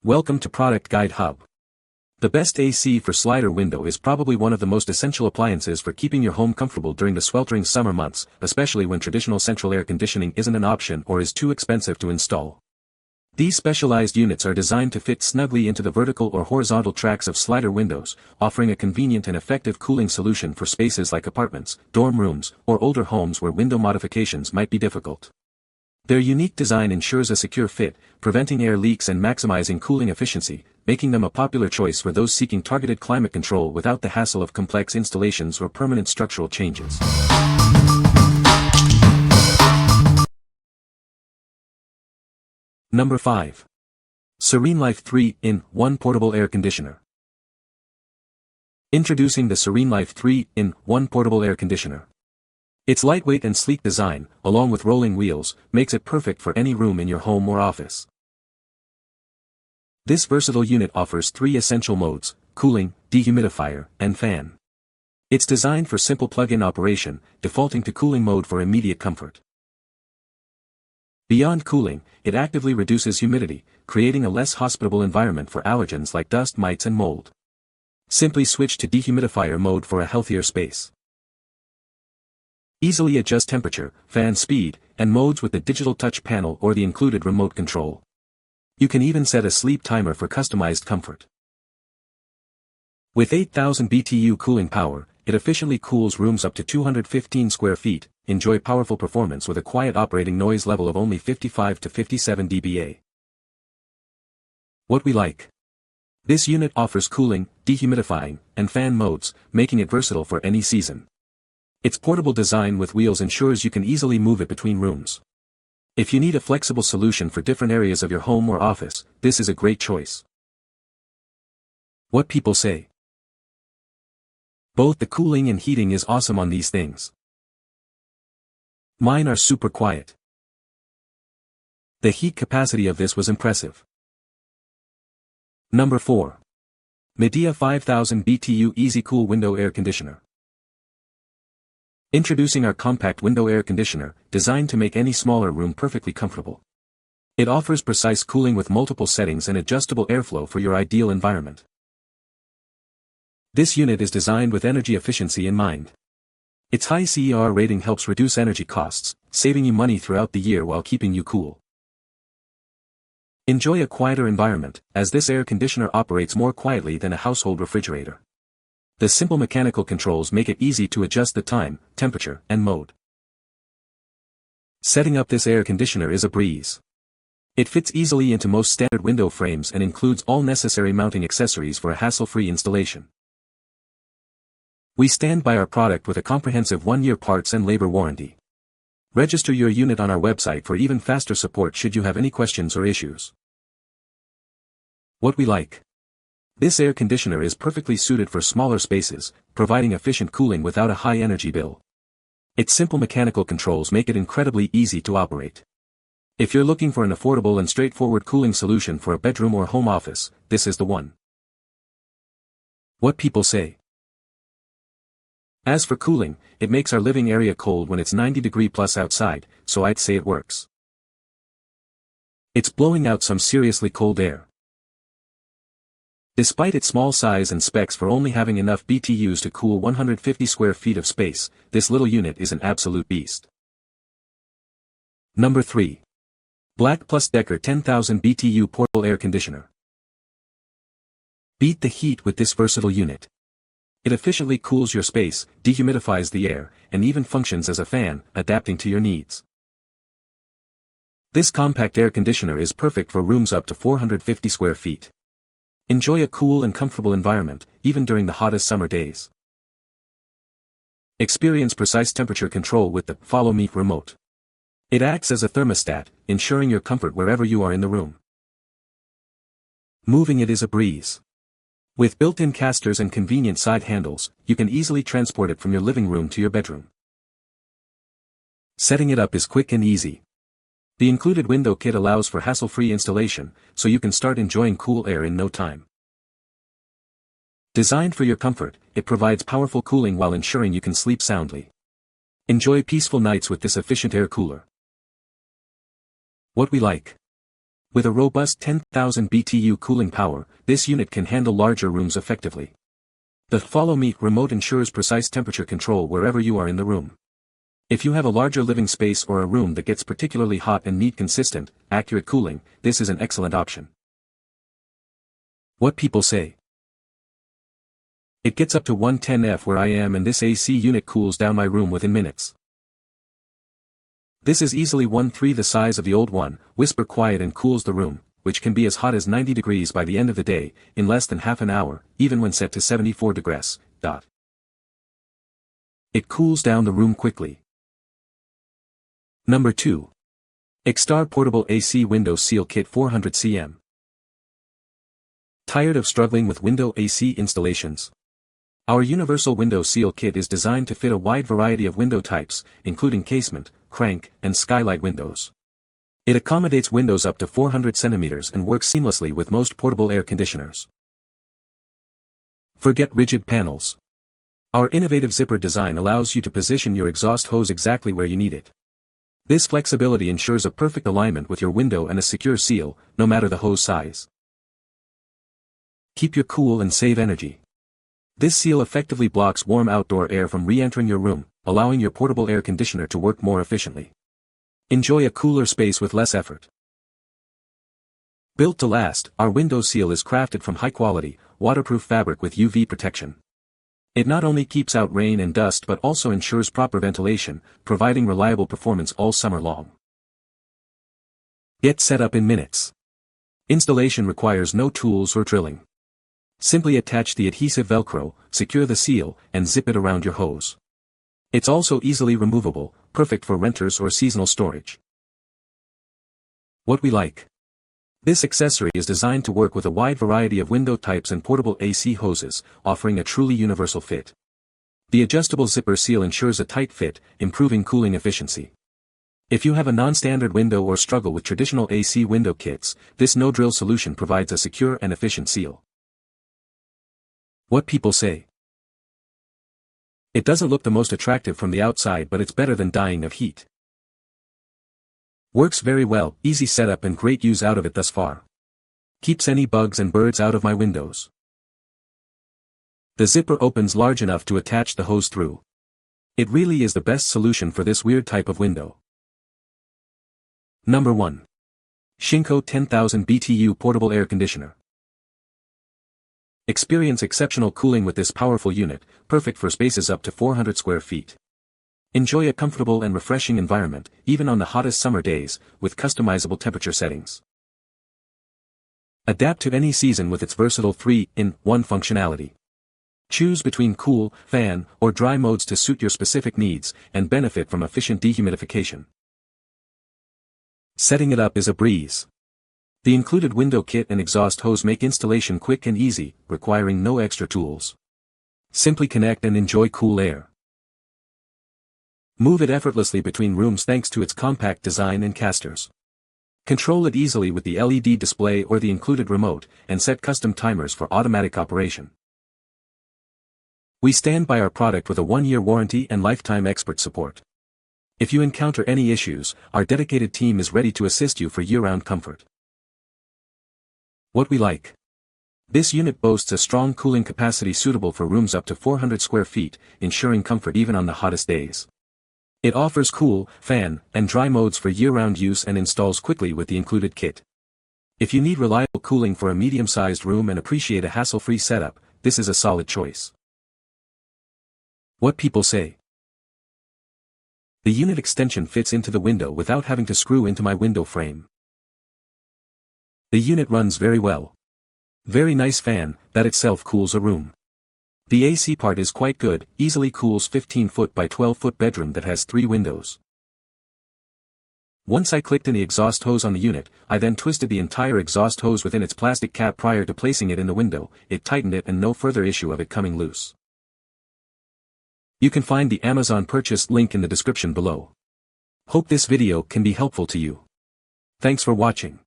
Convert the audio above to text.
Welcome to Product Guide Hub. The best AC for slider window is probably one of the most essential appliances for keeping your home comfortable during the sweltering summer months, especially when traditional central air conditioning isn't an option or is too expensive to install. These specialized units are designed to fit snugly into the vertical or horizontal tracks of slider windows, offering a convenient and effective cooling solution for spaces like apartments, dorm rooms, or older homes where window modifications might be difficult. Their unique design ensures a secure fit, preventing air leaks and maximizing cooling efficiency, making them a popular choice for those seeking targeted climate control without the hassle of complex installations or permanent structural changes. Number 5. SereneLife 3-in-1 Portable Air Conditioner. Introducing the SereneLife 3-in-1 Portable Air Conditioner. Its lightweight and sleek design, along with rolling wheels, makes it perfect for any room in your home or office. This versatile unit offers 3 essential modes: cooling, dehumidifier, and fan. It's designed for simple plug-in operation, defaulting to cooling mode for immediate comfort. Beyond cooling, it actively reduces humidity, creating a less hospitable environment for allergens like dust mites and mold. Simply switch to dehumidifier mode for a healthier space. Easily adjust temperature, fan speed, and modes with the digital touch panel or the included remote control. You can even set a sleep timer for customized comfort. With 8,000 BTU cooling power, it efficiently cools rooms up to 215 square feet. Enjoy powerful performance with a quiet operating noise level of only 55 to 57 dBA. What we like. This unit offers cooling, dehumidifying, and fan modes, making it versatile for any season. Its portable design with wheels ensures you can easily move it between rooms. If you need a flexible solution for different areas of your home or office, this is a great choice. What people say. Both the cooling and heating is awesome on these things. Mine are super quiet. The heat capacity of this was impressive. Number 4. Midea 5000 BTU EasyCool Window Air Conditioner. Introducing our compact window air conditioner, designed to make any smaller room perfectly comfortable. It offers precise cooling with multiple settings and adjustable airflow for your ideal environment. This unit is designed with energy efficiency in mind. Its high CER rating helps reduce energy costs, saving you money throughout the year while keeping you cool. Enjoy a quieter environment, as this air conditioner operates more quietly than a household refrigerator. The simple mechanical controls make it easy to adjust the time, temperature, and mode. Setting up this air conditioner is a breeze. It fits easily into most standard window frames and includes all necessary mounting accessories for a hassle-free installation. We stand by our product with a comprehensive 1-year parts and labor warranty. Register your unit on our website for even faster support should you have any questions or issues. What we like. This air conditioner is perfectly suited for smaller spaces, providing efficient cooling without a high energy bill. Its simple mechanical controls make it incredibly easy to operate. If you're looking for an affordable and straightforward cooling solution for a bedroom or home office, this is the one. What people say. As for cooling, it makes our living area cold when it's 90°+ outside, so I'd say it works. It's blowing out some seriously cold air. Despite its small size and specs for only having enough BTUs to cool 150 square feet of space, this little unit is an absolute beast. Number 3. BLACK+DECKER 10,000 BTU Portable Air Conditioner. Beat the heat with this versatile unit. It efficiently cools your space, dehumidifies the air, and even functions as a fan, adapting to your needs. This compact air conditioner is perfect for rooms up to 450 square feet. Enjoy a cool and comfortable environment, even during the hottest summer days. Experience precise temperature control with the Follow Me remote. It acts as a thermostat, ensuring your comfort wherever you are in the room. Moving it is a breeze. With built-in casters and convenient side handles, you can easily transport it from your living room to your bedroom. Setting it up is quick and easy. The included window kit allows for hassle-free installation, so you can start enjoying cool air in no time. Designed for your comfort, it provides powerful cooling while ensuring you can sleep soundly. Enjoy peaceful nights with this efficient air cooler. What we like. With a robust 10,000 BTU cooling power, this unit can handle larger rooms effectively. The Follow Me remote ensures precise temperature control wherever you are in the room. If you have a larger living space or a room that gets particularly hot and need consistent, accurate cooling, this is an excellent option. What people say. It gets up to 110 F where I am, and this AC unit cools down my room within minutes. This is easily 1/3 the size of the old one, whisper quiet, and cools the room, which can be as hot as 90 degrees by the end of the day, in less than half an hour, even when set to 74 degrees. It cools down the room quickly. Number 2. IKSTAR Portable AC Window Seal Kit 400 cm. Tired of struggling with window AC installations? Our universal window seal kit is designed to fit a wide variety of window types, including casement, crank, and skylight windows. It accommodates windows up to 400 cm and works seamlessly with most portable air conditioners. Forget rigid panels. Our innovative zipper design allows you to position your exhaust hose exactly where you need it. This flexibility ensures a perfect alignment with your window and a secure seal, no matter the hose size. Keep you cool and save energy. This seal effectively blocks warm outdoor air from re-entering your room, allowing your portable air conditioner to work more efficiently. Enjoy a cooler space with less effort. Built to last, our window seal is crafted from high-quality, waterproof fabric with UV protection. It not only keeps out rain and dust but also ensures proper ventilation, providing reliable performance all summer long. Get set up in minutes. Installation requires no tools or drilling. Simply attach the adhesive Velcro, secure the seal, and zip it around your hose. It's also easily removable, perfect for renters or seasonal storage. What we like. This accessory is designed to work with a wide variety of window types and portable AC hoses, offering a truly universal fit. The adjustable zipper seal ensures a tight fit, improving cooling efficiency. If you have a non-standard window or struggle with traditional AC window kits, this no-drill solution provides a secure and efficient seal. What people say. It doesn't look the most attractive from the outside, but it's better than dying of heat. Works very well, easy setup and great use out of it thus far. Keeps any bugs and birds out of my windows. The zipper opens large enough to attach the hose through. It really is the best solution for this weird type of window. Number 1. Shinco 10,000 BTU Portable Air Conditioner. Experience exceptional cooling with this powerful unit, perfect for spaces up to 400 square feet. Enjoy a comfortable and refreshing environment, even on the hottest summer days, with customizable temperature settings. Adapt to any season with its versatile 3-in-1 functionality. Choose between cool, fan, or dry modes to suit your specific needs, and benefit from efficient dehumidification. Setting it up is a breeze. The included window kit and exhaust hose make installation quick and easy, requiring no extra tools. Simply connect and enjoy cool air. Move it effortlessly between rooms thanks to its compact design and casters. Control it easily with the LED display or the included remote, and set custom timers for automatic operation. We stand by our product with a 1-year warranty and lifetime expert support. If you encounter any issues, our dedicated team is ready to assist you for year-round comfort. What we like. This unit boasts a strong cooling capacity suitable for rooms up to 400 square feet, ensuring comfort even on the hottest days. It offers cool, fan, and dry modes for year-round use and installs quickly with the included kit. If you need reliable cooling for a medium-sized room and appreciate a hassle-free setup, this is a solid choice. What people say. The unit extension fits into the window without having to screw into my window frame. The unit runs very well. Very nice fan, that itself cools a room. The AC part is quite good, easily cools 15-foot by 12-foot bedroom that has 3 windows. Once I clicked in the exhaust hose on the unit, I then twisted the entire exhaust hose within its plastic cap prior to placing it in the window, it tightened it and no further issue of it coming loose. You can find the Amazon purchase link in the description below. Hope this video can be helpful to you. Thanks for watching.